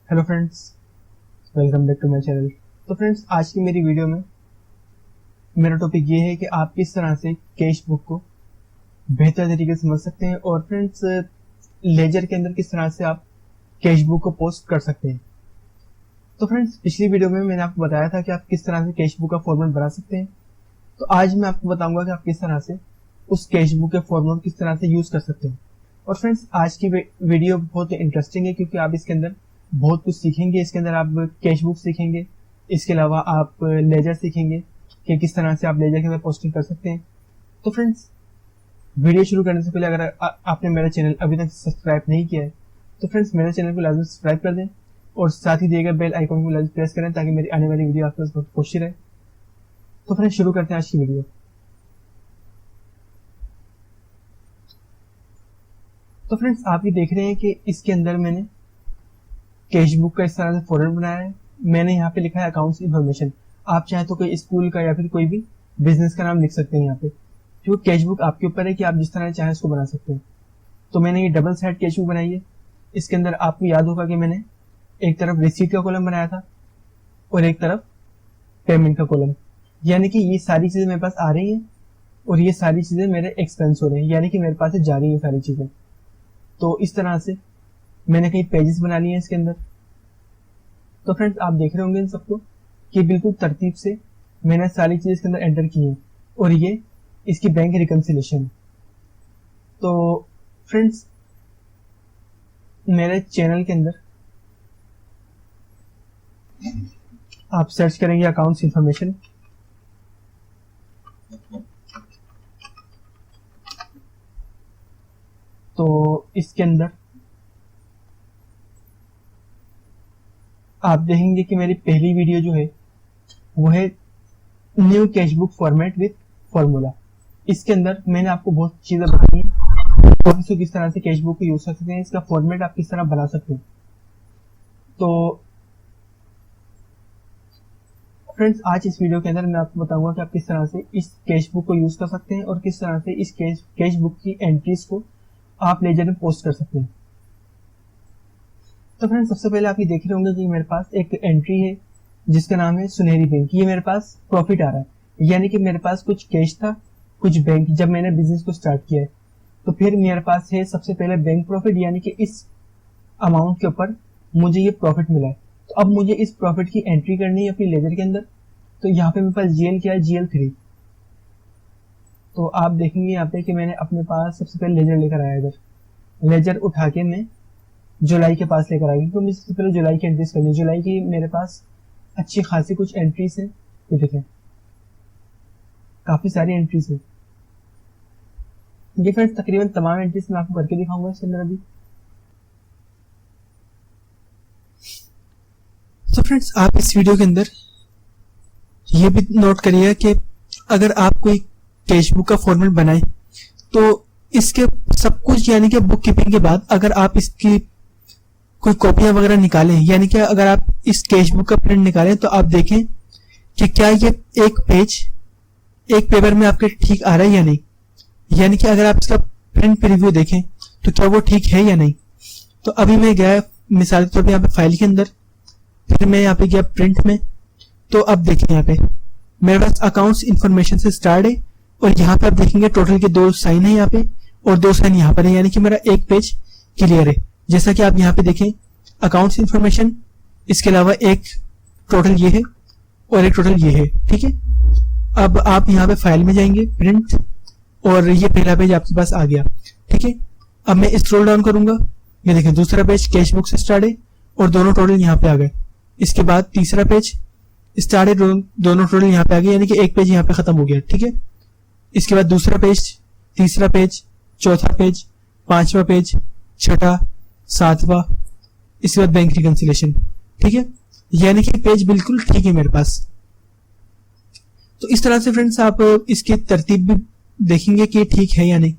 Hello friends, welcome back to my channel. तो friends, आज की मेरी वीडियो में मेरा टॉपिक ये है कि आप किस तरह से कैश बुक को बेहतर तरीके से समझ सकते हैं और फ्रेंड्स लेजर के अंदर किस तरह से आप कैश बुक को पोस्ट कर सकते हैं। तो फ्रेंड्स, पिछली वीडियो में मैंने आपको बताया था कि आप किस तरह से कैश बुक का फॉर्मेट बना सकते हैं। तो आज मैं आपको बताऊंगा कि आप किस तरह से उस कैश बुक के फॉर्मेट किस तरह से यूज कर सकते हैं। और फ्रेंड्स, आज की वीडियो बहुत इंटरेस्टिंग है क्योंकि आप इसके अंदर बहुत कुछ सीखेंगे। इसके अंदर आप कैश बुक सीखेंगे, इसके अलावा आप लेजर सीखेंगे कि किस तरह से आप लेजर के अंदर पोस्टिंग कर सकते हैं। तो फ्रेंड्स, वीडियो शुरू करने से पहले अगर आपने मेरा चैनल अभी तक सब्सक्राइब नहीं किया है तो फ्रेंड्स मेरे चैनल को लाजमी सब्सक्राइब कर दें और साथ ही दिए गए बेल आइकन को लाजमी प्रेस करें ताकि मेरी आने वाली वीडियो आपके पास पहुंचती रहे। तो फ्रेंड्स, शुरू करते हैं आज की वीडियो। तो फ्रेंड्स, आप ये देख रहे हैं कि इसके अंदर मैंने कैश बुक का इस तरह से फॉर्मेट बनाया है। मैंने यहाँ पे लिखा है अकाउंट्स इन्फॉर्मेशन। आप चाहे तो कोई स्कूल का या फिर कोई भी बिजनेस का नाम लिख सकते हैं यहाँ पे। क्योंकि कैश बुक आपके ऊपर है कि आप जिस तरह चाहे उसको बना सकते हैं। तो मैंने ये डबल साइड कैश बुक बनाई है। इसके अंदर आपको याद होगा कि मैंने एक तरफ रिसीट का कॉलम बनाया था और एक तरफ पेमेंट का कॉलम, यानी कि ये सारी चीजें मेरे पास आ रही हैं और ये सारी चीजें मेरे एक्सपेंस हो रहे हैं, यानी कि मेरे पास से जा रही है सारी चीजें। तो इस तरह से मैंने कई पेजेस बना लिए हैं इसके अंदर। तो फ्रेंड्स, आप देख रहे होंगे इन सबको कि बिल्कुल तरतीब से मैंने सारी चीजें इसके अंदर एंटर की हैं और ये इसकी बैंक रिकंसिलेशन। तो फ्रेंड्स, मेरे चैनल के अंदर आप सर्च करेंगे अकाउंट्स इन्फॉर्मेशन। तो इसके अंदर आप देखेंगे कि मेरी पहली वीडियो जो है वो है new cash book format with formula. इसके अंदर मैंने आपको बहुत चीजें बताई हैं तो किस तरह से कैश बुक को यूज कर सकते हैं, इसका फॉर्मेट आप किस तरह बना सकते हैं। तो फ्रेंड्स, आज इस वीडियो के अंदर मैं आपको बताऊंगा कि आप किस तरह से इस कैश बुक को यूज कर सकते हैं और किस तरह से इस कैश बुक की एंट्रीज को आप लेजर में पोस्ट कर सकते हैं। तो फ्रेंड्स, सबसे पहले आप ये देख रहे होंगे कि मेरे पास एक एंट्री है जिसका नाम है सुनहरी बैंक। ये मेरे पास प्रॉफिट आ रहा है, यानी कि मेरे पास कुछ कैश था, कुछ बैंक जब मैंने बिजनेस को स्टार्ट किया है। तो फिर मेरे पास है सबसे पहले बैंक प्रॉफिट, यानी कि इस अमाउंट के ऊपर मुझे ये प्रॉफिट मिला है। तो अब मुझे इस प्रॉफिट की एंट्री करनी है अपनी लेजर के अंदर। तो यहाँ पे मेरे पास जीएल क्या है, GL3। तो आप देखेंगे यहाँ पे कि मैंने अपने पास सबसे पहले लेजर लेकर आया। इधर लेजर उठा के मैं जुलाई के पास लेकर आ गई। तो मुझे सबसे पहले जुलाई की एंट्रीज करनी है। जुलाई की मेरे पास अच्छी खासी कुछ एंट्रीज है, ये देखें काफी सारी एंट्रीज है। ये फ्रेंड्स तकरीबन तमाम एंट्रीज मैं आपको करके दिखाऊंगा इसके अंदर अभी। तो फ्रेंड्स, आप इस वीडियो के अंदर ये भी नोट करिए कि अगर आप कोई कैश बुक का फॉर्मेट बनाए तो इसके सब कुछ, यानी कि बुक कीपिंग के बाद अगर आप इसकी कोई कॉपियां वगैरह निकालें, यानी कि अगर आप इस कैश बुक का प्रिंट निकालें तो आप देखें कि क्या ये एक पेज एक पेपर में आपके ठीक आ रहा है या नहीं। यानी कि अगर आप इसका प्रिंट प्रीव्यू देखें तो क्या वो ठीक है या नहीं। तो अभी मैं गया मिसाल के तौर पर यहाँ पे फाइल के अंदर, फिर मैं यहाँ पे गया प्रिंट में। तो अब देखिए यहाँ पे मेरे पास अकाउंट्स इन्फॉर्मेशन से स्टार्ट है और यहाँ पे आप देखेंगे टोटल के 2 साइन है यहाँ पे और 2 साइन यहाँ पर है, यानी कि मेरा एक पेज क्लियर है। जैसा कि आप यहाँ पे देखें अकाउंट्स इन्फॉर्मेशन, इसके अलावा एक टोटल ये है और एक टोटल ये है, ठीक है। अब आप यहाँ पे फाइल में जाएंगे, प्रिंट, और ये पहला पेज आपके पास आ गया, ठीक है। अब मैं स्क्रॉल डाउन करूंगा, ये देखें दूसरा पेज कैश बुक से स्टार्ट है और दोनों टोटल यहाँ पे आ गए। इसके बाद तीसरा पेज स्टार्ट है, दोनों टोटल यहाँ पे आ गए, यानी कि एक पेज यहाँ पे खत्म हो गया, ठीक है। इसके बाद दूसरा पेज, तीसरा पेज, चौथा पेज, पांचवा पेज, छठा, सातवां, इसके बाद बैंक रिकंसिलेशन, ठीक है। यानी कि पेज बिल्कुल ठीक है मेरे पास। तो इस तरह से फ्रेंड्स आप इसकी तरतीब भी देखेंगे कि ठीक है या नहीं।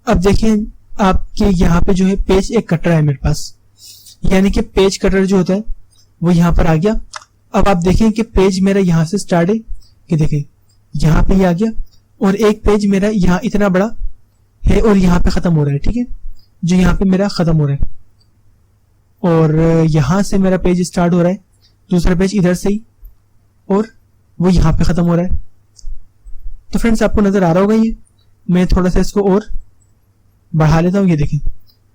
अब देखिए आपके यहाँ पे जो है पेज एक कट रहा है मेरे पास, यानी कि पेज कटर जो होता है वो यहाँ पर आ गया। अब आप देखें कि पेज मेरा यहाँ से स्टार्ट है, कि देखें यहाँ पे ये आ गया और एक पेज मेरा यहाँ इतना बड़ा है और यहाँ पे खत्म हो रहा है, ठीक है, जो यहाँ पे मेरा खत्म हो रहा है, और यहाँ से मेरा पेज स्टार्ट हो रहा है, दूसरा पेज इधर से ही, और वो यहाँ पे खत्म हो रहा है। तो फ्रेंड्स आपको नजर आ रहा होगा, ये मैं थोड़ा सा इसको और बढ़ा लेता हूँ, ये देखें,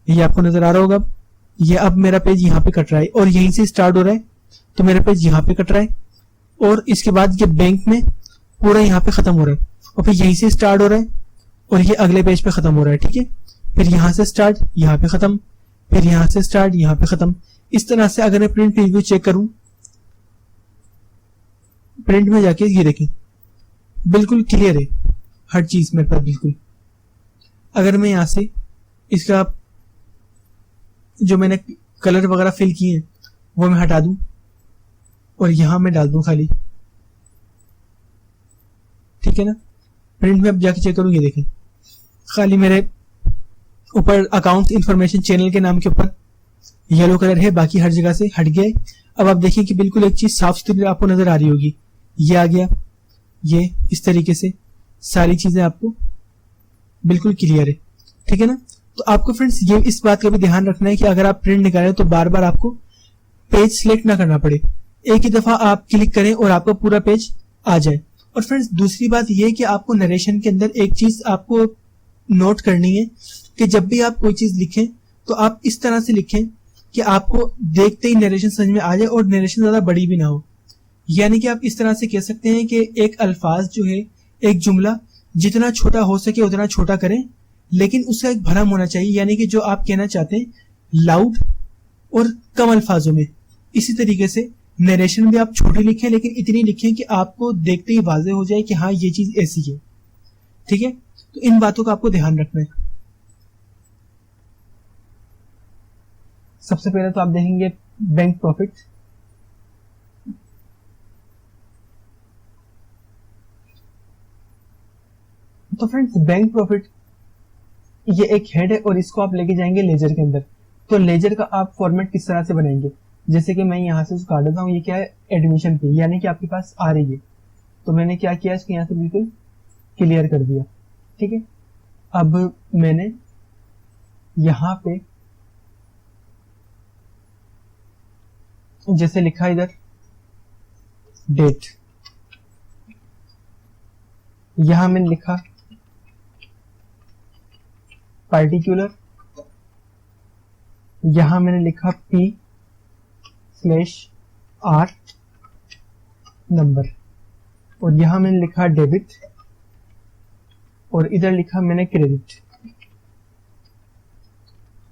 ये आपको नजर आ रहा होगा। ये अब मेरा पेज यहाँ पे कट रहा है और यहीं से स्टार्ट हो रहा है, तो मेरा पेज यहाँ पे कट रहा है, और इसके बाद ये बैंक में पूरा यहाँ पे खत्म हो रहा है, और फिर यहीं से स्टार्ट हो रहा है और ये अगले पेज पे खत्म हो रहा है, ठीक है। फिर यहाँ से स्टार्ट, यहाँ पे खत्म, फिर यहाँ से स्टार्ट, यहाँ पे खत्म। इस तरह से अगर मैं प्रिंट प्रीव्यू चेक करूं, प्रिंट में जाके ये देखें, बिल्कुल क्लियर है हर चीज मेरे पास बिल्कुल। अगर मैं यहाँ से इसका जो मैंने कलर वगैरह फिल किए हैं वो मैं हटा दूं और यहां मैं डाल दूं खाली, ठीक है ना। प्रिंट में अब जाके चेक करूं, ये देखें खाली मेरे ऊपर अकाउंट इंफॉर्मेशन चैनल के नाम के ऊपर येलो कलर है, बाकी हर जगह से हट गया है। अब आप देखिए कि बिल्कुल एक चीज साफ सुथरी आपको नजर आ रही होगी, ये आ गया, ये इस तरीके से सारी चीजें आपको बिल्कुल क्लियर है, ठीक है ना। तो आपको फ्रेंड्स ये इस बात का भी ध्यान रखना है कि अगर आप प्रिंट निकालें तो बार बार आपको पेज सिलेक्ट ना करना पड़े, एक ही दफा आप क्लिक करें और आपका पूरा पेज आ जाए। और फ्रेंड्स दूसरी बात यह है कि आपको नरेशन के अंदर एक चीज आपको नोट करनी है कि जब भी आप कोई चीज लिखें तो आप इस तरह से लिखें कि आपको देखते ही नरेशन समझ में आ जाए और नरेशन ज्यादा बड़ी भी ना हो। यानी कि आप इस तरह से कह सकते हैं कि एक अल्फाज जो है, एक जुमला जितना छोटा हो सके उतना छोटा करें, लेकिन उसका एक भरम होना चाहिए, यानी कि जो आप कहना चाहते हैं लाउड और कम अल्फाजों में। इसी तरीके से नरेशन भी आप छोटी लिखें, लेकिन इतनी लिखें कि आपको देखते ही वाज़ेह हो जाए कि हाँ ये चीज ऐसी है, ठीक है। तो इन बातों का आपको ध्यान रखना है। सबसे पहले तो आप देखेंगे बैंक प्रॉफिट, तो फ्रेंड्स बैंक प्रॉफिट ये एक हेड है और इसको आप लेके जाएंगे लेजर के अंदर। तो लेजर का आप फॉर्मेट किस तरह से बनाएंगे, जैसे कि मैं यहाँ से उसको काट देता हूँ, ये क्या है एडमिशन फी, यानी कि आपके पास आ रही है। तो मैंने क्या किया, इसको यहाँ से बिल्कुल क्लियर कर दिया, ठीक है। अब मैंने यहाँ पे जैसे लिखा इधर डेट, यहां मैंने लिखा पार्टिकुलर, यहां मैंने लिखा P/R नंबर, और यहां मैंने लिखा डेबिट, और इधर लिखा मैंने क्रेडिट,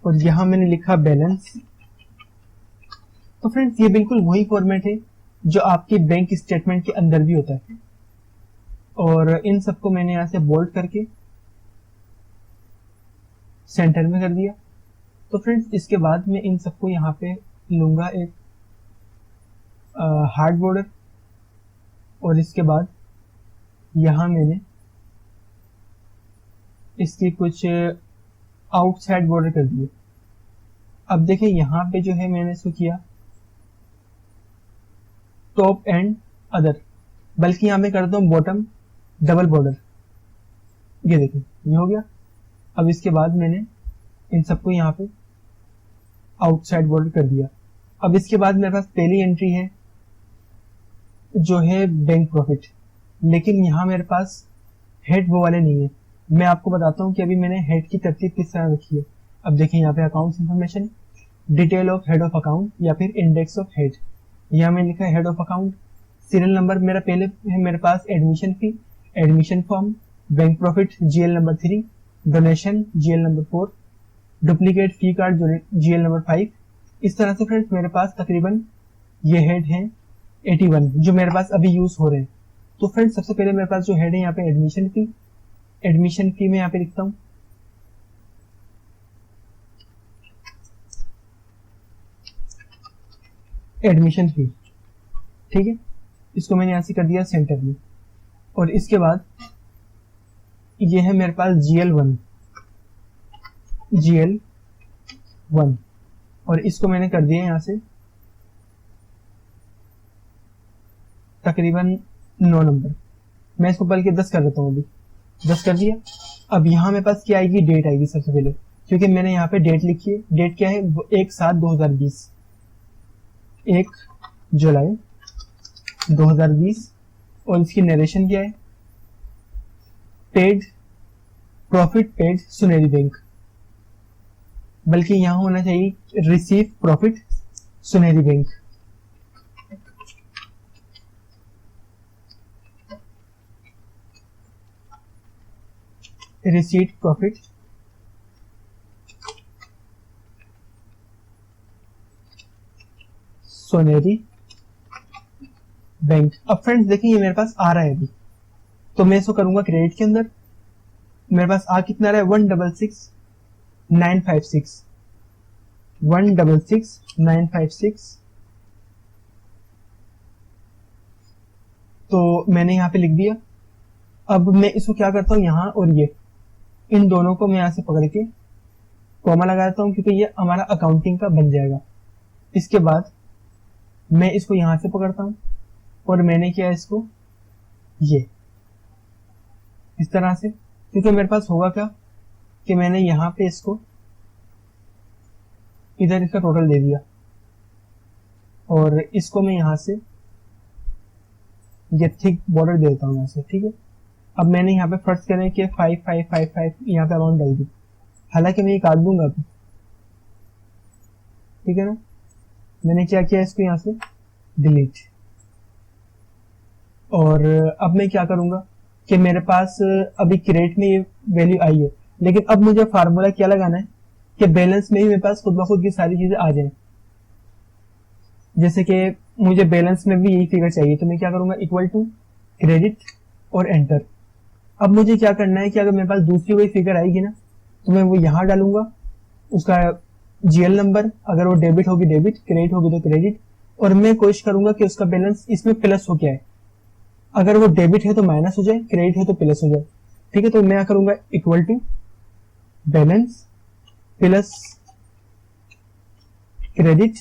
और यहां मैंने लिखा बैलेंस। तो फ्रेंड्स ये बिल्कुल वही फॉर्मेट है जो आपके बैंक स्टेटमेंट के अंदर भी होता है, और इन सबको मैंने यहां से बोल्ड करके सेंटर में कर दिया। तो फ्रेंड्स इसके बाद मैं इन सबको यहाँ पे लूंगा एक हार्ड बॉर्डर, और इसके बाद यहाँ मैंने इसकी कुछ आउटसाइड बॉर्डर कर दिए। अब देखिए यहाँ पे जो है मैंने इसको किया टॉप एंड अदर, बल्कि यहाँ पे करता हूँ बॉटम डबल बॉर्डर, ये देखिए ये हो गया। अब इसके बाद मैंने इन सबको यहाँ पे आउटसाइड बॉर्डर कर दिया। अब इसके बाद मेरे पास पहली एंट्री है जो है बैंक प्रॉफिट, लेकिन यहाँ मेरे पास हेड वो वाले नहीं है। मैं आपको बताता हूँ कि अभी मैंने हेड की तरतीब किस तरह रखी है। अब देखिए यहाँ पे accounts information, detail of head of account या फिर इंडेक्स ऑफ हेड, यहाँ मैंने लिखा है head of account. Serial number मेरा पहले है मेरे पास admission fee, admission form, bank profit GL number 3, donation GL number 4, duplicate fee card GL number 5। इस तरह से फ्रेंड्स मेरे पास तकरीबन ये हेड हैं 81 जो मेरे पास अभी यूज हो रहे हैं। तो फ्रेंड्स सबसे पहले मेरे पास जो हेड है यहाँ पे एडमिशन फी, एडमिशन फी में यहाँ पे लिखता हूँ एडमिशन फी, ठीक है। इसको मैंने यहाँ से कर दिया सेंटर में, और इसके बाद ये है मेरे पास GL1, और इसको मैंने कर दिया यहाँ से तकरीबन 9 नंबर। मैं इसको बल्कि 10 कर देता हूँ, अभी 10 कर दिया। अब यहाँ मेरे पास क्या आएगी, डेट आएगी सबसे पहले, क्योंकि मैंने यहाँ पे डेट लिखी है। डेट क्या है, 1/7/2020, 1 जुलाई 2020। और इसकी नरेशन क्या है, paid profit paid Suneri bank, बल्कि यहां होना चाहिए receive profit Suneri bank. Receipt profit सोनेरी बैंक। अब फ्रेंड्स देखिए ये मेरे पास आ रहा है अभी, तो मैं इसको करूंगा क्रेडिट के अंदर। मेरे पास आ कितना रहा है, 166,956, 166,956। तो मैंने यहाँ पे लिख दिया। अब मैं इसको क्या करता हूँ, यहाँ और ये इन दोनों को मैं यहाँ से पकड़ के कॉमा लगा देता हूँ, क्योंकि ये हमारा अकाउंटिंग का बन जाएगा। इसके बाद मैं इसको यहाँ से पकड़ता हूँ और मैंने किया इसको ये इस तरह से, क्योंकि मेरे पास होगा क्या कि मैंने यहाँ पे इसको इधर इसका टोटल दे दिया, और इसको मैं यहाँ से ये थिक बॉर्डर दे देता हूँ यहाँ से, ठीक है। अब मैंने यहाँ पे फर्स्ट करें कि 5555 यहाँ पे अमाउंट डाल दी, हालांकि मैं ये काट दूंगा अभी, ठीक है ना। मैंने क्या किया, इसको यहाँ से डिलीट। और अब मैं क्या करूंगा कि मेरे पास अभी क्रेडिट में ये वैल्यू आई है, लेकिन अब मुझे फार्मूला क्या लगाना है कि बैलेंस में ही मेरे पास खुद ब खुद की सारी चीजें आ जाए। जैसे कि मुझे बैलेंस में भी यही फिगर चाहिए, तो मैं क्या करूंगा, इक्वल टू क्रेडिट और एंटर। अब मुझे क्या करना है कि अगर मेरे पास दूसरी कोई फिगर आएगी ना, तो मैं वो यहाँ डालूंगा, उसका जीएल नंबर, अगर वो डेबिट होगी डेबिट, क्रेडिट होगी तो क्रेडिट, और मैं कोशिश करूंगा कि उसका बैलेंस इसमें प्लस हो क्या है। अगर वो डेबिट है तो माइनस हो जाए, क्रेडिट है तो प्लस हो जाए, ठीक है। तो मैं क्या करूंगा, equal to balance plus credit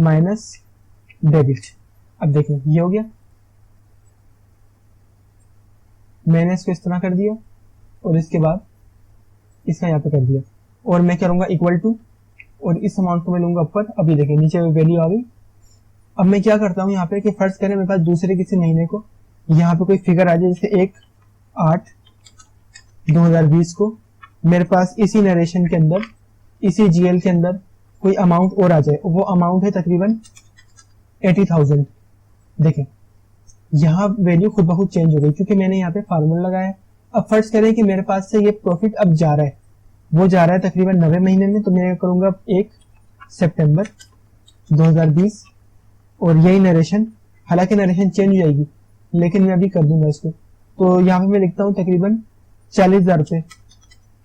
minus debit. अब देखिए ये हो गया, मैंने इसको इस तरह कर दिया और इसके बाद इसका यहाँ पे कर दिया, और मैं करूंगा इक्वल टू, और इस अमाउंट को मैं लूंगा ऊपर। अभी देखिए नीचे वैल्यू आ गई। अब मैं क्या करता हूँ यहाँ पे कि फर्स्ट करें मेरे पास दूसरे किसी महीने को यहाँ पे कोई फिगर आ जाए, जैसे 1/8/2020 को मेरे पास इसी नरेशन के अंदर, इसी जीएल के अंदर कोई अमाउंट और आ जाए, वो अमाउंट है तकरीबन 80,000। देखें यहाँ वैल्यू खुद ब खुद चेंज हो गई, क्योंकि मैंने यहाँ पे फार्मूला लगाया। अब फर्स्ट करें कि मेरे पास से ये प्रॉफिट अब जा रहा है, वो जा रहा है तकरीबन 90 महीने में, तो मैं करूंगा 1 सितंबर 2020, और यही नरेशन, हालांकि नरेशन चेंज हो जाएगी लेकिन मैं अभी कर दूंगा इसको। तो यहाँ पे मैं लिखता हूँ तकरीबन 40,000 रुपए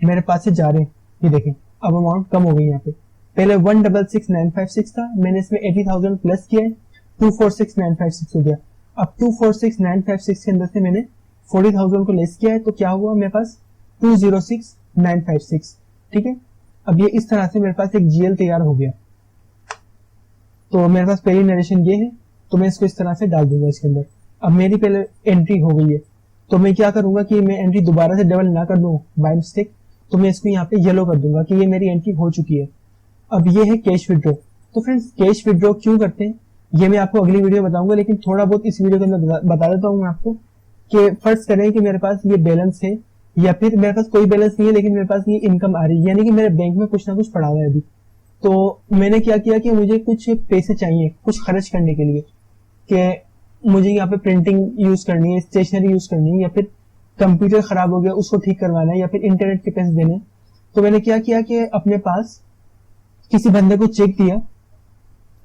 मेरे पास से जा रहे हैं। ये देखें अब अमाउंट कम हो गई। यहाँ पे पहले 166,956 था, मैंने इसमें 80,000 प्लस किया है, 246,956 हो गया। अब 246,956 के अंदर से मैंने 40,000 को लेस किया है, तो क्या हुआ मेरे पास 206,956, ठीक है। अब ये इस तरह से मेरे पास एक जीएल तैयार हो गया। तो मेरे पास पहली नरेशन ये है, तो मैं इसको इस तरह से डाल दूंगा इसके अंदर। अब मेरी पहले एंट्री हो गई है, तो मैं क्या करूंगा कि मैं एंट्री दोबारा से डबल ना कर दूं बाय मिस्टेक, तो मैं इसको यहाँ पे येलो कर दूंगा कि ये मेरी एंट्री हो चुकी है। अब ये है कैश विड्रॉ। तो फ्रेंड्स कैश विड्रॉ क्यों करते हैं ये मैं आपको अगली वीडियो बताऊंगा, लेकिन थोड़ा बहुत इस वीडियो के अंदर बता देता हूँ मैं आपको कि फर्स्ट करें कि मेरे पास ये बैलेंस है, या फिर मेरे पास कोई बैलेंस नहीं है लेकिन मेरे पास ये इनकम आ रही है, यानी कि मेरे बैंक में कुछ ना कुछ पड़ा हुआ है अभी। तो मैंने क्या किया कि मुझे कुछ पैसे चाहिए कुछ खर्च करने के लिए, कि मुझे यहाँ पे प्रिंटिंग यूज करनी है, स्टेशनरी यूज करनी है, या फिर कंप्यूटर खराब हो गया उसको ठीक करवाना है, या फिर इंटरनेट के पैसे देने। तो मैंने क्या किया कि अपने पास किसी बंदे को चेक दिया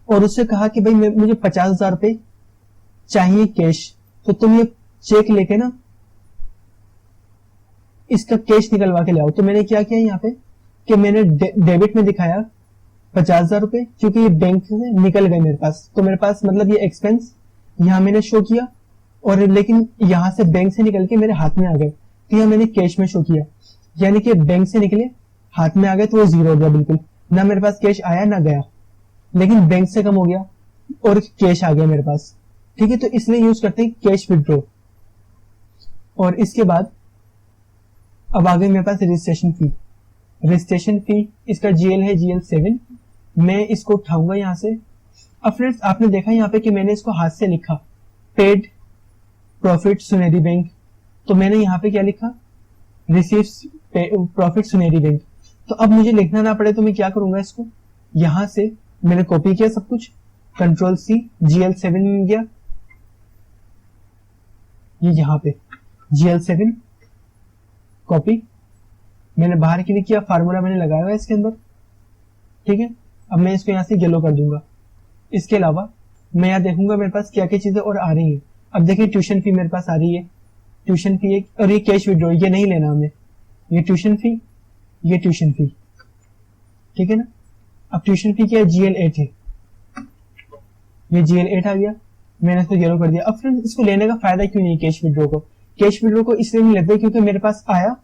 और उससे कहा कि भाई मुझे 50,000 रुपए चाहिए कैश, तो तुम ये चेक लेके ना इसका कैश निकलवा के लाओ। तो मैंने क्या किया यहाँ पे कि मैंने डेबिट में दिखाया 50,000 रुपए, क्योंकि ये बैंक से निकल गए मेरे पास, तो मेरे पास मतलब ये एक्सपेंस यहाँ मैंने शो किया, और लेकिन यहाँ से बैंक से निकल के मेरे हाथ में आ गए, तो यहाँ मैंने कैश में शो किया, यानी कि बैंक से निकले हाथ में आ गए, तो वो जीरो हो गया बिल्कुल, ना मेरे पास कैश आया ना गया, लेकिन बैंक से कम हो गया और कैश आ गया मेरे पास, ठीक है। तो इसलिए यूज करते हैं कैश विड्रॉ। और इसके बाद अब आ गई मेरे पास रजिस्ट्रेशन फी। रजिस्ट्रेशन फी इसका जीएल है GL7। मैं इसको उठाऊंगा यहाँ से। अब फ्रेंड्स आपने देखा यहाँ पे कि मैंने इसको हाथ से लिखा पेड प्रॉफिट सुनेरी बैंक, तो मैंने यहाँ पे क्या लिखा रिसीव्स प्रॉफिट सुनेरी बैंक। तो अब मुझे लिखना ना पड़े तो मैं क्या करूंगा, इसको यहां से मैंने कॉपी किया सब कुछ, Ctrl+C GL7 में गया, ये यहाँ पे GL7 कॉपी मैंने बाहर क्लिक किया, फार्मूला मैंने लगाया हुआ है इसके अंदर, ठीक है। अब मैं इसको यहाँ से येलो कर दूंगा। इसके अलावा मैं यहाँ देखूंगा मेरे पास क्या क्या चीजें और आ रही है। अब देखिए ट्यूशन फी मेरे पास आ रही है, ट्यूशन फी एक, और ये कैश विड्रॉ ये नहीं लेना हमें, ये ट्यूशन फी, ये ट्यूशन फी, ठीक है ना। अब ट्यूशन फी क्या है, GL8 है, ये GL8 आ गया, मैंने इसको येलो कर दिया। अब फ्रेंड्स इसको लेने का फायदा क्यों नहीं कैश विड्रॉ को, कैश विड्रॉ को इसलिए नहीं लेते क्योंकि मेरे पास आया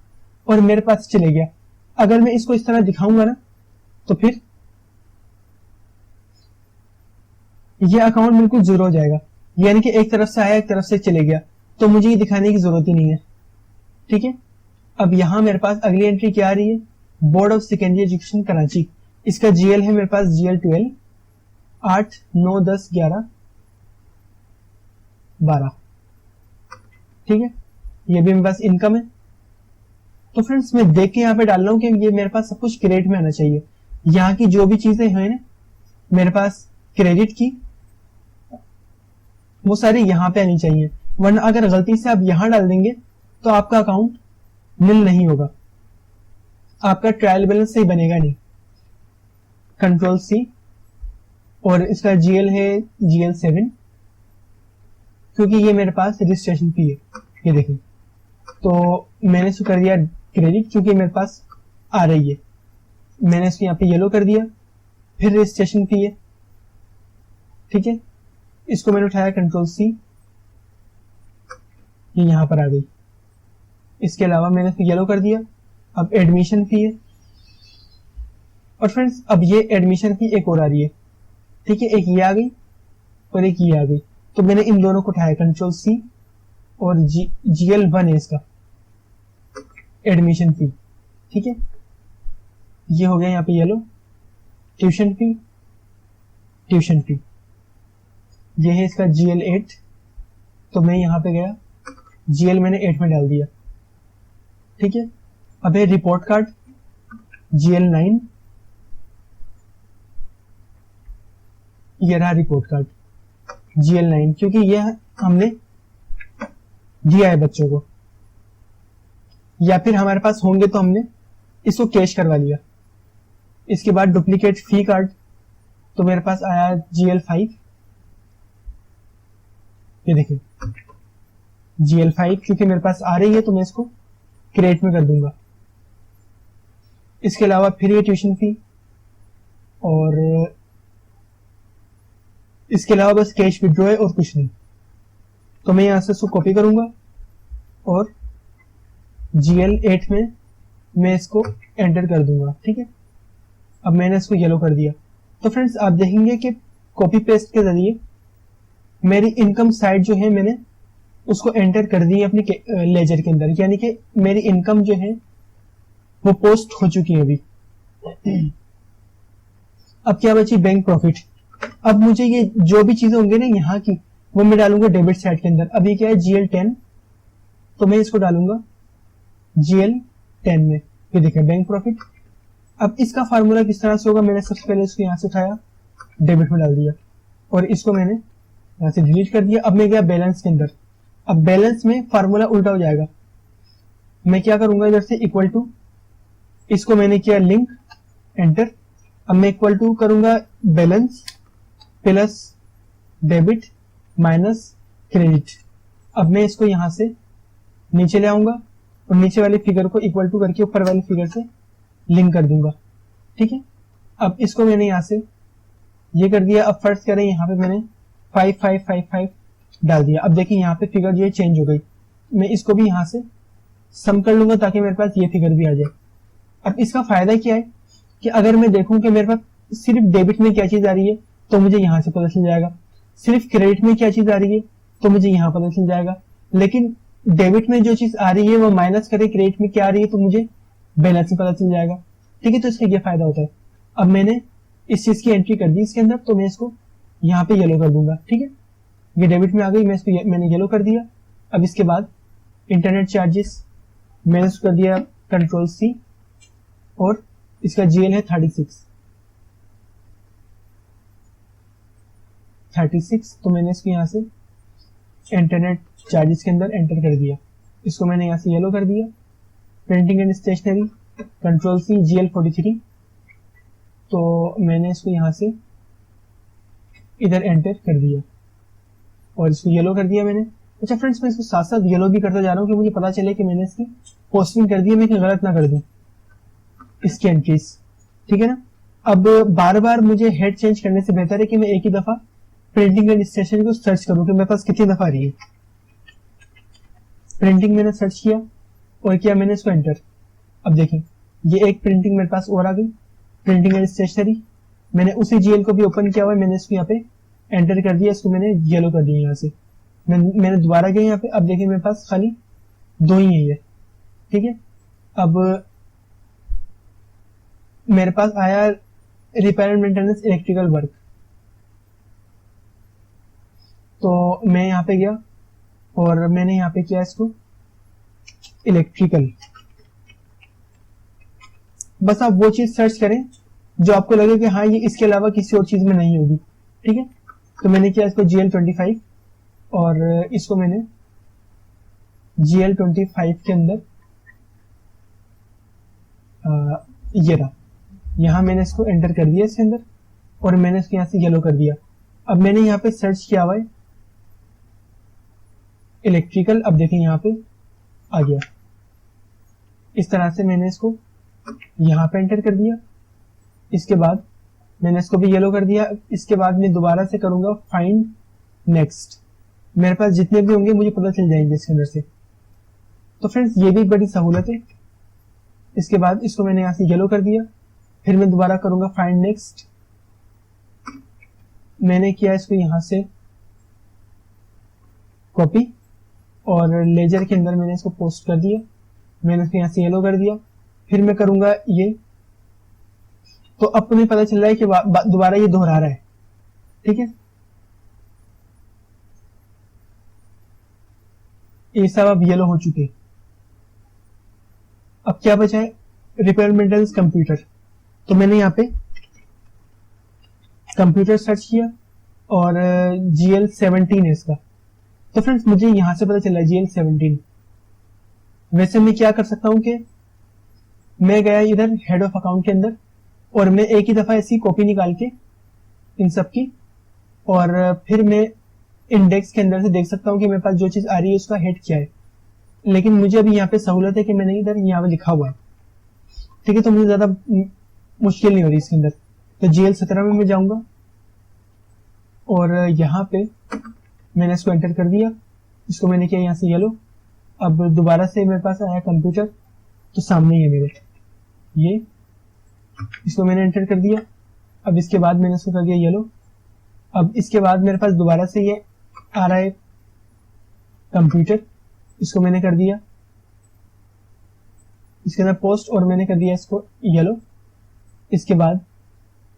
और मेरे पास चले गया। अगर मैं इसको इस तरह दिखाऊंगा ना तो फिर ये अकाउंट बिल्कुल जीरो हो जाएगा, यानी कि एक तरफ से आया एक तरफ से चले गया, तो मुझे ये दिखाने की जरूरत ही नहीं है, ठीक है। अब यहां मेरे पास अगली एंट्री क्या आ रही है, board of secondary education Karachi, इसका GL है मेरे पास GL12 8 9 10 11 12, ठीक है। ये भी मेरे पास इनकम है। तो फ्रेंड्स मैं देख के यहाँ पे डाल रहा हूँ कि ये मेरे पास सब कुछ क्रेडिट में आना चाहिए। यहाँ की जो भी चीजें हैं ना मेरे पास क्रेडिट की, वो सारी यहाँ पे आनी चाहिए, वरना अगर गलती से आप यहां डाल देंगे तो आपका अकाउंट नील नहीं होगा, आपका ट्रायल बैलेंस सही बनेगा नहीं। Ctrl+C और इसका GL है GL7, क्योंकि ये मेरे पास रजिस्ट्रेशन फी है, ये देखिए। तो मैंने इसको कर दिया क्रेडिट क्योंकि मेरे पास आ रही है, मैंने इसको यहाँ पे येलो कर दिया, फिर रजिस्ट्रेशन फी है, ठीक है। इसको मैंने उठाया Ctrl+C, ये यहां पर आ गई। इसके अलावा मैंने इसको येलो कर दिया, अब एडमिशन फी है। और फ्रेंड्स अब ये एडमिशन फी एक और आ रही है, ठीक है, एक ये आ गई और एक ये आ गई, तो मैंने इन दोनों को उठाया Ctrl+C और GL1 है इसका एडमिशन फी, ठीक है। ये हो गया यहाँ पे yellow, tuition fee, tuition fee, ये है इसका GL8, तो मैं यहां पे गया GL मैंने 8 में डाल दिया, ठीक है। अब है रिपोर्ट कार्ड GL9, ये रहा रिपोर्ट कार्ड GL9, क्योंकि यह हमने दिया है बच्चों को, या फिर हमारे पास होंगे तो हमने इसको कैश करवा लिया। इसके बाद डुप्लीकेट फी कार्ड, तो मेरे पास आया GL5, ये देखिए GL5, क्योंकि मेरे पास आ रही है तो मैं इसको क्रेडिट में कर दूंगा। इसके अलावा फिर ये ट्यूशन फी, और इसके अलावा बस कैश विड्रॉ है और कुछ नहीं। तो मैं यहां से इसको कॉपी करूंगा और GL8 में मैं इसको एंटर कर दूंगा, ठीक है। अब मैंने इसको येलो कर दिया। तो फ्रेंड्स आप देखेंगे कि कॉपी पेस्ट के जरिए मेरी इनकम साइड जो है मैंने उसको एंटर कर दी है अपनी लेजर के अंदर, यानी कि मेरी इनकम जो है वो पोस्ट हो चुकी है अभी। अब क्या बची, बैंक प्रॉफिट। अब मुझे ये जो भी चीजें होंगी ना यहाँ की, वो मैं डालूंगा डेबिट साइड के अंदर। अभी क्या है GL10, तो मैं इसको डालूंगा GL10 में, ये देखिए बैंक प्रॉफिट। अब इसका फार्मूला किस तरह से होगा, मैंने सबसे पहले इसको यहाँ से उठाया, डेबिट में डाल दिया, और इसको मैंने यहाँ से डिलीट कर दिया। अब मैं गया बैलेंस के अंदर। अब बैलेंस में फार्मूला उल्टा हो जाएगा, मैं क्या करूंगा, इधर से इक्वल टू, इसको मैंने किया लिंक, एंटर। अब मैं इक्वल टू करूंगा balance plus debit minus credit. अब मैं इसको यहां से नीचे ले आऊंगा और नीचे वाले फिगर को इक्वल टू करके ऊपर वाले फिगर से लिंक कर दूंगा, ठीक है। अब इसको मैंने यहां से ये कर दिया। अब फर्स्ट करें, यहाँ पे मैंने 5555 डाल दिया। अब देखिए यहाँ पे फिगर जो है चेंज हो गई। मैं इसको भी यहाँ से सम कर लूंगा ताकि मेरे पास ये फिगर भी आ जाए। अब इसका फायदा क्या है कि अगर मैं देखूं कि मेरे पास सिर्फ डेबिट में क्या चीज आ रही है तो मुझे यहां से पता चल जाएगा, सिर्फ क्रेडिट में क्या चीज आ रही है तो मुझे यहां पता चल जाएगा, लेकिन डेबिट में जो चीज आ रही है वो माइनस करे क्रेडिट में क्या आ रही है, तो मुझे बैलेंस में पता चल जाएगा। ठीक है, तो इसका ये फायदा होता है। अब मैंने इस चीज की एंट्री कर दी इसके अंदर, तो मैं इसको यहाँ पे येलो कर दूंगा। ठीक है, ये डेबिट में आ गई, मैं इसको मैंने येलो कर दिया। अब इसके बाद इंटरनेट चार्जेस मैंने इसको कर दिया कंट्रोल सी, और इसका जीएल है 36, तो मैंने इसको यहाँ से इंटरनेट चार्जेस के अंदर एंटर कर दिया। इसको मैंने यहाँ से येलो कर दिया। Printing and stationery control C GL 43, तो मैंने इसको यहाँ से इधर एंटर कर दिया और इसको येलो कर दिया मैंने। अच्छा फ्रेंड्स, मैं इसको साथ साथ येलो भी करता जा रहा हूँ कि मुझे पता चले कि मैंने इसकी पोस्टिंग कर दी है, मैं कहीं गलत ना कर दूं इसकी एंट्रीज। ठीक है ना। अब बार बार मुझे हेड चेंज करने से बेहतर है कि मैं एक ही दफा प्रिंटिंग एंड स्टेशनरी को सर्च करूं कि मेरे पास कितनी दफा आ रही है। प्रिंटिंग मैंने सर्च किया और किया मैंने इसको एंटर। अब देखें, ये एक प्रिंटिंग मेरे पास और आ गई, प्रिंटिंग एंड स्टेशनरी। मैंने उसी जीएल को भी ओपन किया हुआ है, मैंने इसको यहाँ पे एंटर कर दिया, इसको मैंने येलो कर दिया यहाँ से। मैंने दोबारा गया यहाँ पे। अब देखिए मेरे पास खाली दो ही है ये। ठीक है, अब मेरे पास आया repair and maintenance electrical work, तो मैं यहाँ पे गया और मैंने यहाँ पे किया इसको इलेक्ट्रिकल। बस आप वो चीज सर्च करें जो आपको लगे कि हाँ ये इसके अलावा किसी और चीज में नहीं होगी। ठीक है, तो मैंने किया इसको GL25 और इसको मैंने GL25 के अंदर ये रहा, यहाँ मैंने इसको एंटर कर दिया इसके अंदर और मैंने इसको यहाँ से येलो कर दिया। अब मैंने यहाँ पे सर्च किया हुआ है इलेक्ट्रिकल। अब देखें यहाँ पे आ गया। इस तरह से मैंने इसको यहाँ पे एंटर कर दिया। इसके बाद मैंने इसको भी येलो कर दिया। इसके बाद मैं दोबारा से करूंगा फाइंड नेक्स्ट। मेरे पास जितने भी होंगे मुझे पता चल जाएंगे इसके अंदर से। तो फ्रेंड्स ये भी बड़ी सहूलत है। इसके बाद इसको मैंने यहाँ से येलो कर दिया, फिर मैं दोबारा करूंगा फाइंड नेक्स्ट। मैंने किया इसको यहाँ से कॉपी और लेजर के अंदर मैंने इसको पोस्ट कर दिया। मैंने इसको यहाँ से येलो कर दिया, फिर मैं करूंगा ये। तो अब तुम्हें पता चल रहा है कि दोबारा ये दोहरा रहा है। ठीक है, ये सब अब येलो हो चुके। अब क्या बचा है, रिपेयर मेंटेनेंस कंप्यूटर। तो मैंने यहाँ पे कंप्यूटर सर्च किया और GL17 है इसका। तो फ्रेंड्स मुझे यहां से पता चला GL17। वैसे मैं क्या कर सकता हूं कि मैं गया इधर हेड ऑफ अकाउंट के अंदर और मैं एक ही दफा ऐसी कॉपी निकाल के इन सब की, और फिर मैं इंडेक्स के अंदर से देख सकता हूं कि मेरे पास जो चीज आ रही है उसका हेड क्या है। लेकिन मुझे अभी यहाँ पे सहूलत है कि मैंने इधर यहाँ पे लिखा हुआ है। ठीक है, तो मुझे ज्यादा मुश्किल नहीं हो रही इसके अंदर। तो GL17 में मैं जाऊंगा और यहाँ पे मैंने इसको एंटर कर दिया। इसको मैंने किया यहाँ से येलो। अब दोबारा से मेरे पास आया कंप्यूटर, तो सामने ही है मेरे ये। इसको मैंने एंटर कर दिया। अब इसके बाद मैंने इसको कर दिया येलो। अब इसके बाद मेरे पास दोबारा से ये आ रहा है कंप्यूटर, इसको मैंने कर दिया इसके अंदर पोस्ट और मैंने कर दिया इसको येलो। इसके बाद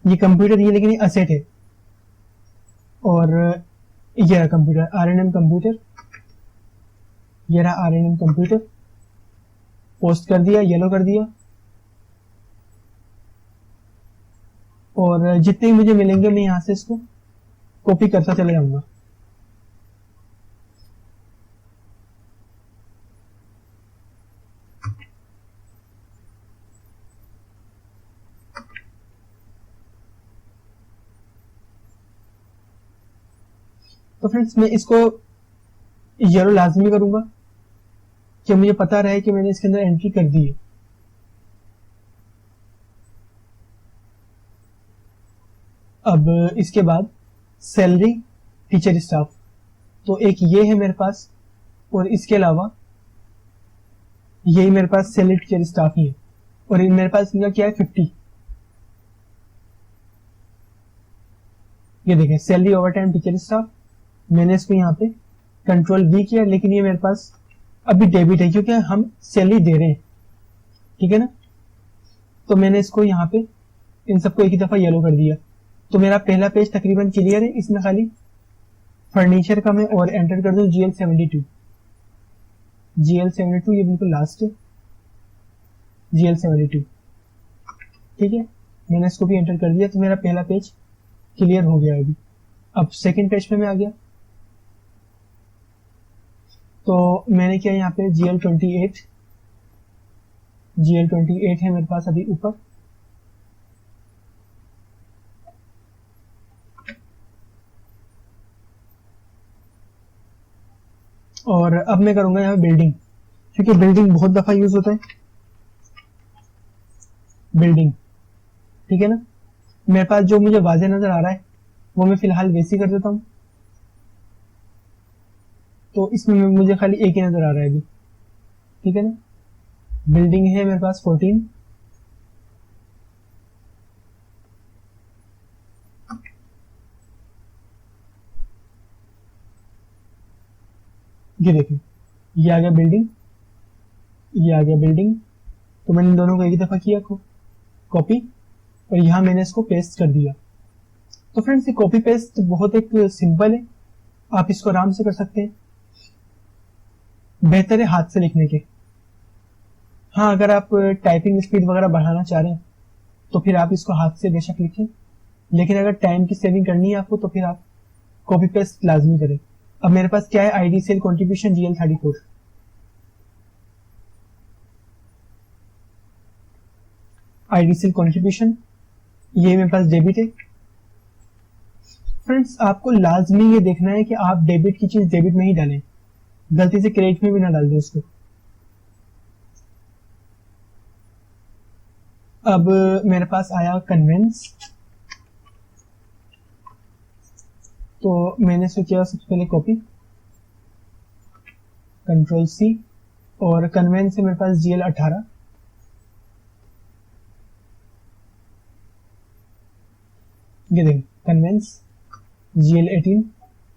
ये कंप्यूटर, ये लेकिन ये असेट है, और ये रहा कंप्यूटर RNM कंप्यूटर, ये रहा RNM कंप्यूटर। पोस्ट कर दिया, येलो कर दिया, और जितने मुझे मिलेंगे मैं यहां से इसको कॉपी करता चले जाऊंगा। तो फ्रेंड्स मैं इसको येलो लाजमी करूंगा कि मुझे पता रहे कि मैंने इसके अंदर एंट्री कर दी है। अब इसके बाद सैलरी टीचर स्टाफ, तो एक ये है मेरे पास, और इसके अलावा यही मेरे पास सैलरी टीचर स्टाफ ही है, और मेरे पास इनका क्या है 50। ये देखें salary over time teacher staff. मैंने इसको यहाँ पे कंट्रोल V किया, लेकिन ये मेरे पास अभी डेबिट है क्योंकि हम सैलरी दे रहे हैं, ठीक है ना। तो मैंने इसको यहाँ पे इन सबको एक ही दफा येलो कर दिया। तो मेरा पहला पेज तकरीबन क्लियर है। इसमें खाली फर्नीचर का मैं और एंटर कर दूं GL72। GL72 ये बिल्कुल लास्ट है, GL72, ठीक है। मैंने इसको भी एंटर कर दिया तो मेरा पहला पेज क्लियर हो गया। अभी अब सेकंड पेज पे मैं आ गया। तो मैंने किया यहाँ पे GL28 है मेरे पास अभी ऊपर। और अब मैं करूंगा यहाँ बिल्डिंग, क्योंकि बिल्डिंग बहुत दफा यूज होता है। बिल्डिंग, ठीक है ना। मेरे पास जो मुझे वाजे नजर आ रहा है वो मैं फिलहाल वैसी कर देता हूँ। तो इसमें मुझे खाली एक ही नजर आ रहा है अभी, ठीक है ना। बिल्डिंग है मेरे पास 14, ये देखिए ये आ गया बिल्डिंग, ये आ गया बिल्डिंग। तो मैंने इन दोनों को एक ही दफा किया कॉपी, और यहाँ मैंने इसको पेस्ट कर दिया। तो फ्रेंड्स ये कॉपी पेस्ट बहुत एक सिंपल है, आप इसको आराम से कर सकते हैं। बेहतर है हाथ से लिखने के। हाँ, अगर आप टाइपिंग स्पीड वगैरह बढ़ाना चाह रहे हैं तो फिर आप इसको हाथ से बेशक लिखें, लेकिन अगर टाइम की सेविंग करनी है आपको तो फिर आप कॉपी पेस्ट लाजमी करें। अब मेरे पास क्या है, ID sale contribution GL34, ID sale contribution ये मेरे पास डेबिट है। फ्रेंड्स आपको लाजमी ये देखना है कि आप डेबिट की चीज डेबिट में ही डालें, गलती से क्रेडिट में भी ना डाल दें उसको। अब मेरे पास आया कन्वेंस, तो मैंने इसको किया सबसे पहले कॉपी, Ctrl+C, और कन्वेंस है मेरे पास GL18, ये देखें कन्वेंस GL18,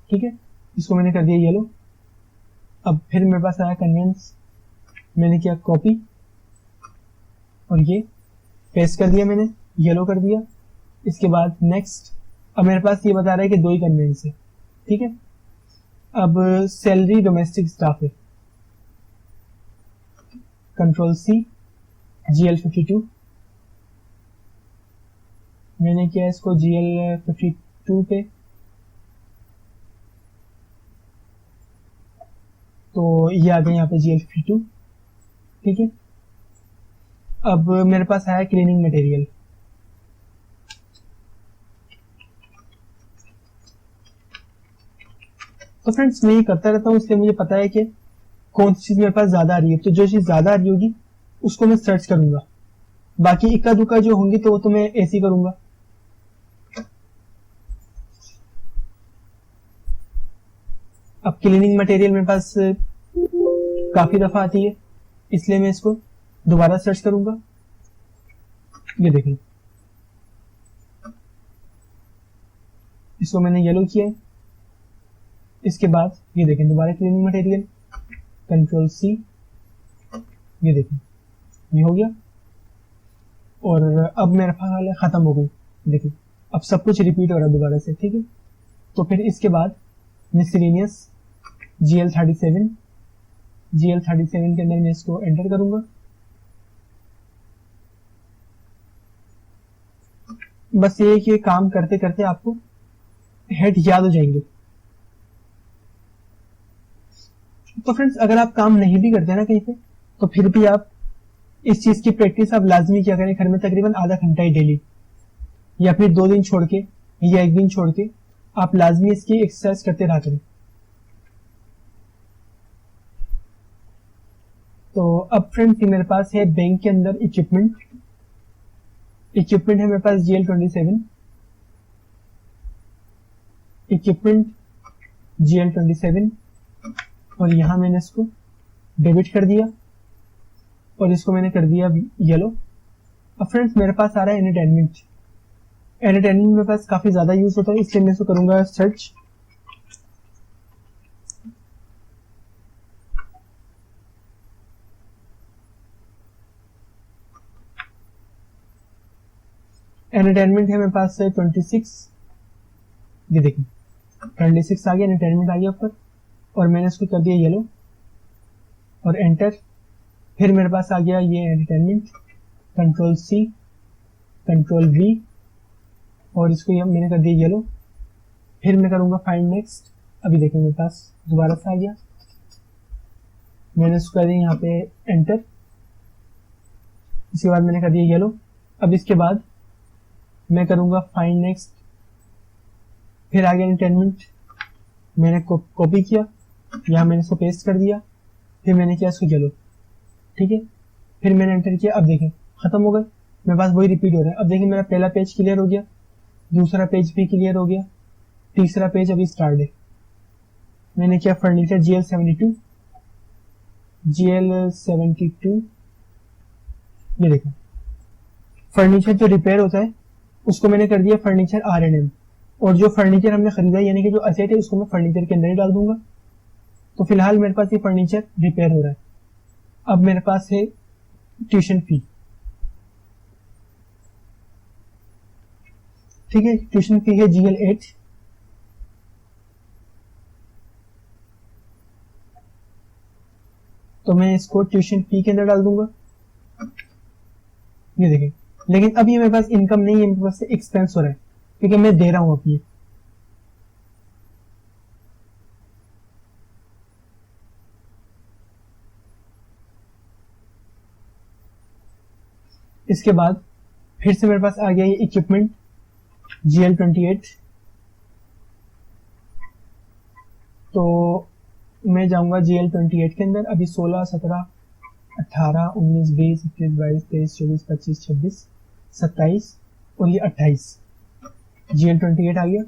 ठीक है। इसको मैंने कर दिया येलो। अब फिर मेरे पास आया कन्वेंस, मैंने किया कॉपी और ये पेस्ट कर दिया, मैंने येलो कर दिया। इसके बाद नेक्स्ट, अब मेरे पास ये बता रहा है कि 2 ही कन्वेंस है, ठीक है। अब सैलरी डोमेस्टिक स्टाफ है, Ctrl+C GL52, मैंने किया इसको GL52 पे, तो ये आ गया यहाँ पे GL52, ठीक है। अब मेरे पास आया क्लीनिंग मटेरियल, तो फ्रेंड्स मैं ये करता रहता हूँ, इसलिए मुझे पता है कि कौन सी चीज मेरे पास ज्यादा आ रही है। तो जो चीज ज्यादा आ रही होगी उसको मैं सर्च करूंगा, बाकी इक्का दुक्का जो होंगी तो वो तो मैं ऐसे ही करूंगा। अब क्लीनिंग मटेरियल मेरे पास काफी दफा आती है, इसलिए मैं इसको दोबारा सर्च करूंगा। ये देखें इसको मैंने येलो किया है। इसके बाद ये देखें दोबारा क्लीनिंग मटेरियल, Ctrl+C, ये देखें ये हो गया। और अब मेरा फाइल खत्म हो गई, देखिए अब सब कुछ रिपीट हो रहा है दोबारा से, ठीक है। तो फिर इसके बाद मिसलेनियस GL37 के अंदर मैं इसको एंटर करूंगा। बस ये कि काम करते करते आपको हेड याद हो जाएंगे। तो फ्रेंड्स अगर आप काम नहीं भी करते ना कहीं पे, तो फिर भी आप इस चीज की प्रैक्टिस आप लाजमी क्या करें, घर में तकरीबन आधा घंटा ही डेली, या फिर 2 दिन छोड़ के या 1 दिन छोड़ के आप लाजमी इसकी एक्सरसाइज करते रहा करें। तो अब फ्रेंड्स मेरे पास है बैंक के अंदर इक्विपमेंट है मेरे पास GL27, इक्विपमेंट GL27, और यहां मैंने इसको डेबिट कर दिया और इसको मैंने कर दिया येलो। अब फ्रेंड्स मेरे पास आ रहा है एंटरटेनमेंट मेरे पास काफी ज्यादा यूज होता है, इसलिए मैं इसको करूंगा सर्च। एंटरटेनमेंट है मेरे पास 26, ये देखिए 26 आ गया, एंटरटेनमेंट आ गया ऊपर, और मैंने इसको कर दिया येलो और एंटर। फिर मेरे पास आ गया ये entertainment, control C, control V, और इसको ये मैंने कर दिया येलो। फिर मैं करूंगा फाइंड नेक्स्ट, अभी देखिए मेरे पास दोबारा से आ गया, मैंने इसको कर दिया यहाँ पे एंटर, इसके बाद मैंने कर दिया येलो। अब इसके बाद मैं करूंगा फाइंड नेक्स्ट, फिर आ गया एंटरटेनमेंट, मैंने कॉपी किया, यहाँ मैंने इसको पेस्ट कर दिया, फिर मैंने किया इसको येलो, ठीक है। फिर मैंने एंटर किया, अब देखें खत्म हो गए, मेरे पास वही रिपीट हो रहा है। अब देखिए मेरा पहला पेज क्लियर हो गया, दूसरा पेज भी क्लियर हो गया, तीसरा पेज अभी स्टार्ट है। मैंने किया फर्नीचर GL72, GL72, ये देखो फर्नीचर जो रिपेयर होता है उसको मैंने कर दिया फर्नीचर R&M, और जो फर्नीचर हमने खरीदा यानी कि जो असेट है उसको मैं फर्नीचर के अंदर ही डाल दूंगा। तो फिलहाल मेरे पास ये फर्नीचर रिपेयर हो रहा है। अब मेरे पास है ट्यूशन फी, ठीक है, ट्यूशन फी है GL8, तो मैं इसको ट्यूशन फी के अंदर डाल दूंगा, ये देखिए। लेकिन अब ये मेरे पास इनकम नहीं है, मेरे पास एक्सपेंस हो रहा है क्योंकि मैं दे रहा हूं अब ये। इसके बाद फिर से मेरे पास आ गया ये इक्विपमेंट GL28, तो मैं जाऊंगा GL28 के अंदर। अभी 16, 17, 18, 19, 20, 21, 22, 23, 24, 25, 26, 27 और ये 28, GL28 आ गया।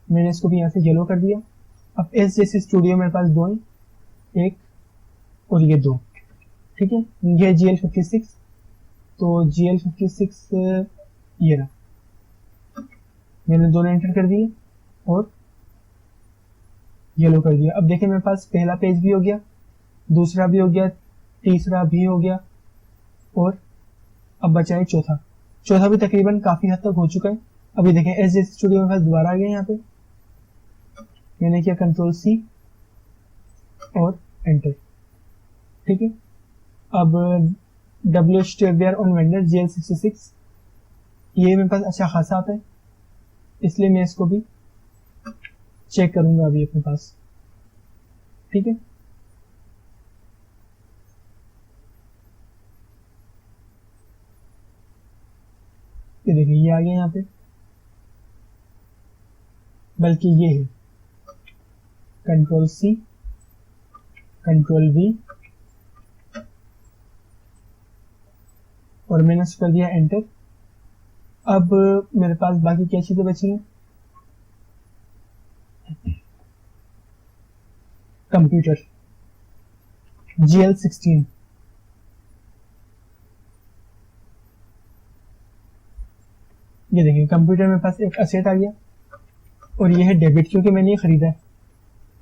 मैंने इसको भी यहाँ से येलो कर दिया। अब SJC स्टूडियो मेरे पास दो हैं, एक और ये दो, ठीक है। ये GL56, तो GL56 ये रहा, मैंने दोनों एंटर कर दिए और येलो कर दिया। अब देखिए मेरे पास पहला पेज भी हो गया, दूसरा भी हो गया, तीसरा भी हो गया, और अब बचा है चौथा। चौथा भी तकरीबन काफी हद तक हो चुका है। अभी देखें SJC स्टूडियो मेरे पास दोबारा आ गया, यहाँ पे मैंने किया कंट्रोल C और एंटर, ठीक है। अब WHTFBR ऑन वेंडर GL66, ये मेरे पास अच्छा खासा आता है, इसलिए मैं इसको भी चेक करूंगा अभी अपने पास, ठीक है। ये देखिए ये आ गया यहाँ पे, बल्कि ये है कंट्रोल C, कंट्रोल V, और मैंने कर दिया एंटर। अब मेरे पास बाकी क्या चीजें बची हैं, कंप्यूटर GL16, ये देखिए कंप्यूटर मेरे पास एक असेट आ गया, और ये है डेबिट, क्योंकि मैंने ये खरीदा है,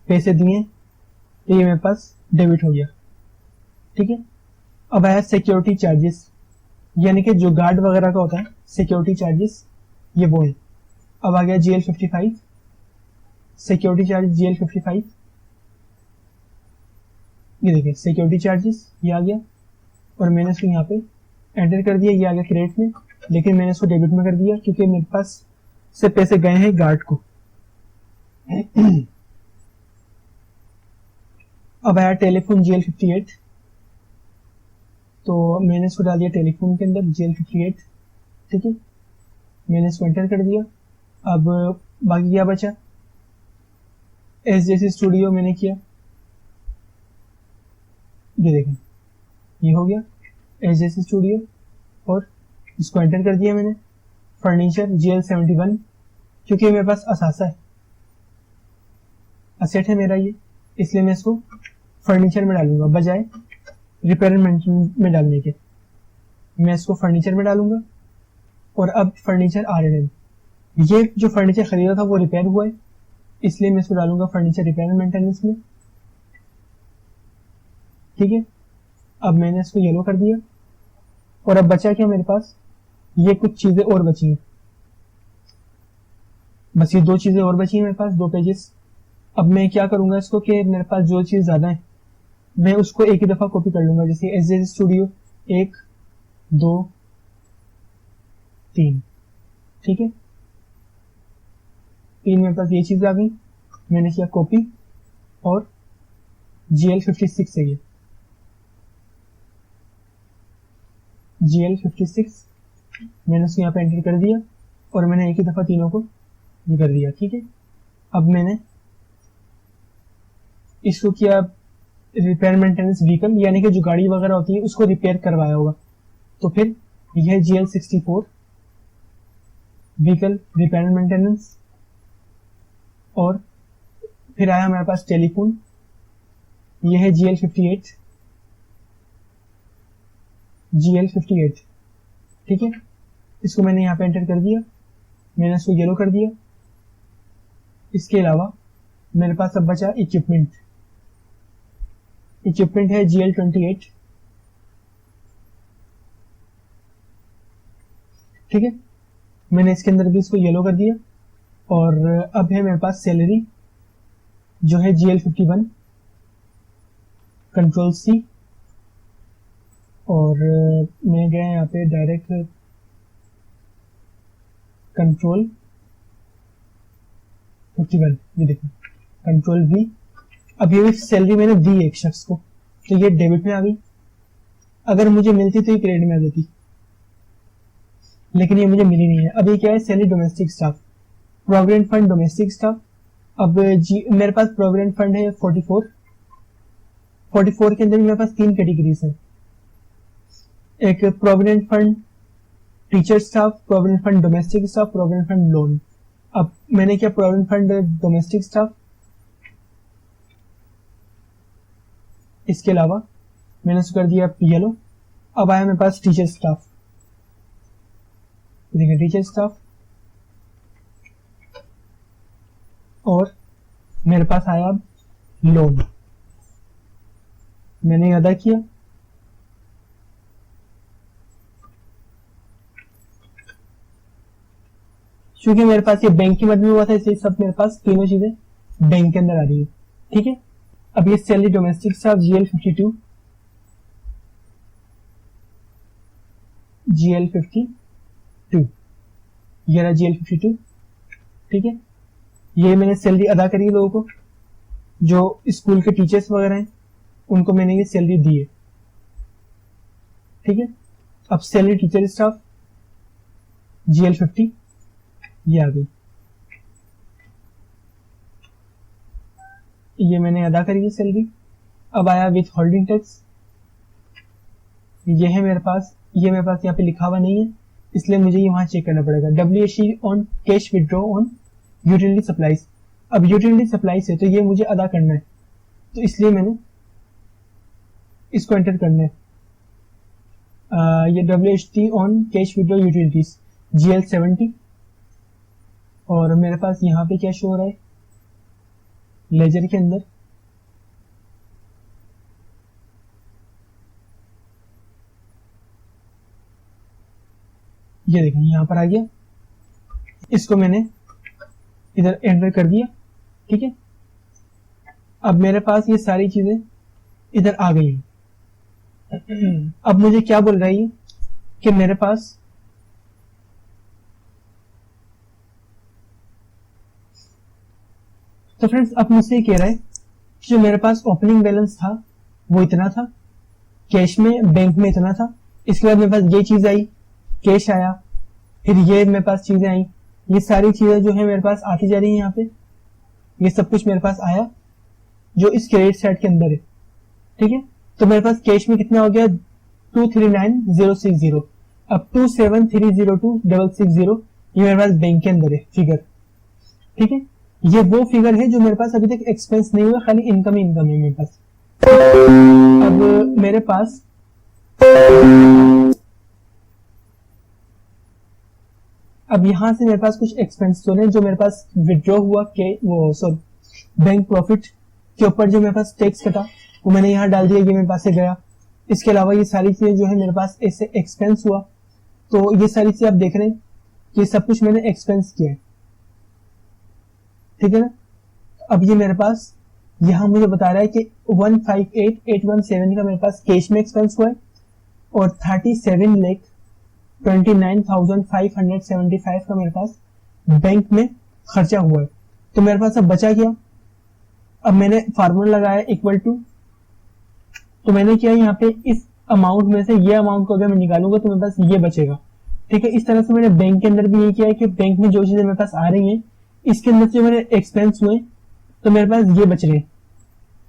पैसे दिए तो ये मेरे पास डेबिट हो गया, ठीक है। अब आया सिक्योरिटी चार्जेस, यानी कि जो गार्ड वगैरह का होता है सिक्योरिटी चार्जेस, ये वो है। अब आ गया GL55, सिक्योरिटी चार्ज GL55, ये देखिए सिक्योरिटी चार्जेस ये आ गया, और मैंने इसको यहाँ पे एंटर कर दिया, ये आ गया क्रेडिट में, लेकिन मैंने इसको डेबिट में कर दिया क्योंकि मेरे पास से पैसे गए हैं गार्ड को। अब आया टेलीफोन GL58, तो मैंने इसको डाल दिया टेलीफोन के अंदर GL58, ठीक है, मैंने इसको एंटर कर दिया। अब बाकी क्या बचा, SJC स्टूडियो मैंने किया, ये देखें ये हो गया SJC स्टूडियो, और इसको एंटर कर दिया मैंने। फर्नीचर GL71, क्योंकि मेरे पास असासा है, असेट है मेरा ये, इसलिए मैं इसको फर्नीचर में डालूंगा बजाय रिपेयर में डालने के। मैं इसको फर्नीचर में डालूंगा। और अब फर्नीचर R&M, ये जो फर्नीचर खरीदा था वो रिपेयर हुआ है, इसलिए मैं इसको डालूंगा फर्नीचर रिपेयर एंड मेंटेनेंस में, ठीक है। अब मैंने इसको येलो कर दिया, और अब बचा क्या मेरे पास, ये कुछ चीजें और बची हैं, बस ये दो चीजें और बची हैं मेरे पास, दो पेजेस। अब मैं क्या करूंगा इसको कि मेरे पास जो चीज ज्यादा है मैं उसको एक ही दफा कॉपी कर लूंगा, जैसे एस स्टूडियो 1 2 3, ठीक है। 3 मेरे पास ये चीज आ गई, मैंने किया कॉपी, और GL56 है ये, GL56 मैंने उसको यहाँ पे एंटर कर दिया और मैंने एक ही दफा तीनों को ये कर दिया, ठीक है। अब मैंने इसको किया रिपेयर मेंटेनेंस व्हीकल, यानी कि जो गाड़ी वगैरह होती है उसको रिपेयर करवाया होगा, तो फिर यह GL64 व्हीकल रिपेयर मेंटेनेंस। और फिर आया हमारे पास टेलीफोन, यह है GL58, ठीक है। इसको मैंने यहाँ पे एंटर कर दिया, मैंने इसको येलो कर दिया। इसके अलावा मेरे पास अब बचा इक्विपमेंट है GL28, ठीक है। मैंने इसके अंदर भी इसको येलो कर दिया। और अब है मेरे पास सैलरी जो है GL51, कंट्रोल C, और मैं गया यहाँ पे डायरेक्ट कंट्रोल 51, ये देखो कंट्रोल V। अब ये सैलरी मैंने दी एक शख्स को, तो ये डेबिट में आ गई। अगर मुझे मिलती तो ये क्रेडिट में आ जाती, लेकिन ये मुझे मिली नहीं है। अब ये क्या है, salary domestic staff, provident fund domestic staff. अब मेरे पास प्रोविडेंट फंड है 44 के अंदर मेरे पास 3 कैटेगरीज है, एक provident fund teacher staff, provident fund domestic staff, provident fund loan. अब मैंने क्या प्रोविडेंट फंड डोमेस्टिक स्टाफ, इसके अलावा मैंने उसको कर दिया येलो। अब आया मेरे पास टीचर स्टाफ, देखिए टीचर स्टाफ, और मेरे पास आया अब लोन, मैंने अदा किया। क्योंकि मेरे पास ये बैंक की मदद में हुआ था इसलिए सब मेरे पास तीनों चीजें बैंक के अंदर आ रही है, ठीक है। अब ये सैलरी डोमेस्टिक स्टाफ GL52, ये रहा GL52, ठीक है। ये मैंने सैलरी अदा करी लोगों को, जो स्कूल के टीचर्स वगैरह हैं उनको मैंने ये सैलरी दी है, ठीक है। अब सैलरी टीचर स्टाफ GL50 ये आ गई, ये मैंने अदा करी है सैलरी। अब आया विथ होल्डिंग टैक्स, ये है मेरे पास, ये मेरे पास यहाँ पे लिखा हुआ नहीं है इसलिए मुझे ये वहां चेक करना पड़ेगा। WHE on cash withdraw on utility supplies. अब यूटिलिटी सप्लाईज है तो ये मुझे अदा करना है, तो इसलिए मैंने इसको एंटर करना है। ये WHT on cash withdraw utilities GL70, और मेरे पास यहाँ पे क्या शो हो रहा है लेजर के अंदर, ये देखें यहां पर आ गया, इसको मैंने इधर एंटर कर दिया, ठीक है। अब मेरे पास ये सारी चीजें इधर आ गई हैं। अब मुझे क्या बोल रहा है कि मेरे पास तो फ्रेंड्स अब मुझसे कह रहा है कि जो मेरे पास ओपनिंग बैलेंस था वो इतना था, कैश में बैंक में इतना था, इसके बाद मेरे पास ये चीज आई, कैश आया, फिर ये मेरे पास चीजें आई, ये सारी चीजें जो है मेरे पास आती जा रही है यहाँ पे, ये सब कुछ मेरे पास आया जो इस क्रेडिट साइड के अंदर है, ठीक है। तो मेरे पास कैश में कितना हो गया 239060, अब 2730260 ये मेरे पास बैंक के अंदर है फिगर, ठीक है। ये वो फिगर है जो मेरे पास अभी तक एक्सपेंस नहीं हुआ, खाली इनकम ही इनकम है मेरे पास। अब मेरे पास अब यहां से मेरे पास कुछ एक्सपेंस तो नहीं, जो मेरे पास विड्रॉ हुआ के वो सॉरी बैंक प्रॉफिट के ऊपर जो मेरे पास टैक्स कटा वो मैंने यहाँ डाल दिया, ये मेरे पास से गया। इसके अलावा ये सारी चीजें जो है मेरे पास ऐसे एक्सपेंस हुआ, तो ये सारी चीजें आप देख रहे हैं कि सब कुछ मैंने एक्सपेंस किया है, ठीक है ना। अब ये मेरे पास यहाँ मुझे बता रहा है कि 158,817 का मेरे पास कैश में एक्सपेंस हुआ है और 37,29,575 का मेरे पास बैंक में खर्चा हुआ है। तो मेरे पास अब बचा क्या, अब मैंने फार्मूला लगाया इक्वल टू, तो मैंने किया यहाँ पे इस अमाउंट में से ये अमाउंट को अगर मैं निकालूंगा तो मेरे पास ये बचेगा। ठीक है, इस तरह से मैंने बैंक के अंदर भी ये किया है कि बैंक में जो चीजें मेरे पास आ रही हैं इसके अंदर से मेरे एक्सपेंस हुए तो मेरे पास ये बच रहे।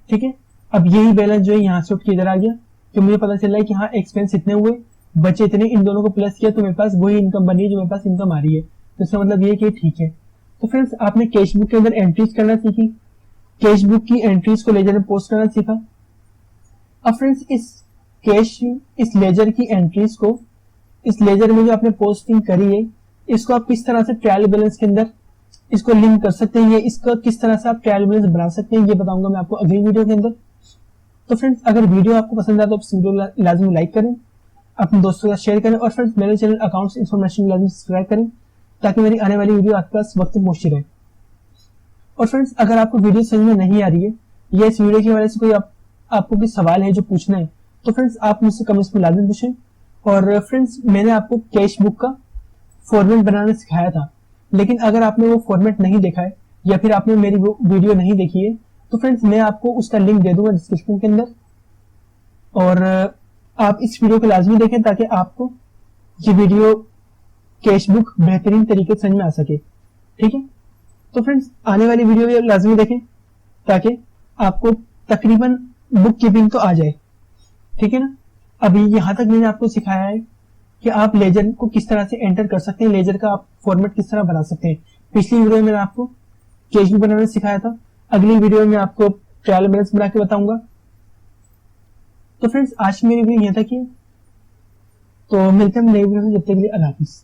ठीक है, अब यही बैलेंस जो है यहाँ से उठ के इधर आ गया कि मुझे पता चला है कि हाँ एक्सपेंस इतने हुए, बचे इतने, इन दोनों को प्लस किया तो मेरे पास वही इनकम बनी है जो मेरे पास इनकम आ रही है। तो इसका मतलब ये कि ठीक है। तो फ्रेंड्स आपने कैश बुक के अंदर एंट्रीज करना सीखी, कैश बुक की एंट्रीज को लेजर में पोस्ट करना सीखा। अब फ्रेंड्स इस लेजर की एंट्रीज को, इस लेजर में जो आपने पोस्टिंग करी है इसको आप किस तरह से ट्रायल बैलेंस के अंदर इसको लिंक कर सकते हैं, ये इसका किस तरह से आप ट्रायल बैलेंस बना सकते हैं, ये बताऊंगा मैं आपको अगली वीडियो के अंदर। तो फ्रेंड्स अगर वीडियो आपको पसंद आए तो आप इस वीडियो लाजमी लाइक करें, अपने दोस्तों के साथ शेयर करें और फ्रेंड्स मेरे चैनल अकाउंट्स इन्फॉर्मेशन लाजमी सब्सक्राइब करें ताकि मेरी आने वाली वीडियो आपके पास वक्त पहुंचती रहे। और फ्रेंड्स अगर आपको वीडियो समझ में नहीं आ रही है या इस वीडियो की वजह से कोई आपको कोई सवाल है जो पूछना है तो फ्रेंड्स आप मुझसे कमेंट्स में लाजमी पूछें। और फ्रेंड्स मैंने आपको कैश बुक का फॉर्मेट बनाना सिखाया था, लेकिन अगर आपने वो फॉर्मेट नहीं देखा है या फिर आपने मेरी वो वीडियो नहीं देखी है तो फ्रेंड्स मैं आपको उसका लिंक दे दूंगा डिस्क्रिप्शन के अंदर और आप इस वीडियो को लाजमी देखें ताकि आपको ये वीडियो कैश बुक बेहतरीन तरीके से समझ में आ सके। ठीक है, तो फ्रेंड्स आने वाली वीडियो लाजमी देखें ताकि आपको तकरीबन बुक कीपिंग तो आ जाए। ठीक है ना, अभी यहां तक मैंने आपको सिखाया है कि आप लेजर को किस तरह से एंटर कर सकते हैं, लेजर का आप फॉर्मेट किस तरह बना सकते हैं। पिछली वीडियो में मैंने आपको कैश बुक बनाना सिखाया था, अगली वीडियो में आपको ट्रायल बैलेंस बना के बताऊंगा। तो फ्रेंड्स आज की मेरी वीडियो यहां तक ही, तो मिलते हैं नई वीडियो में, जब तक के लिए अल्लाह हाफिज।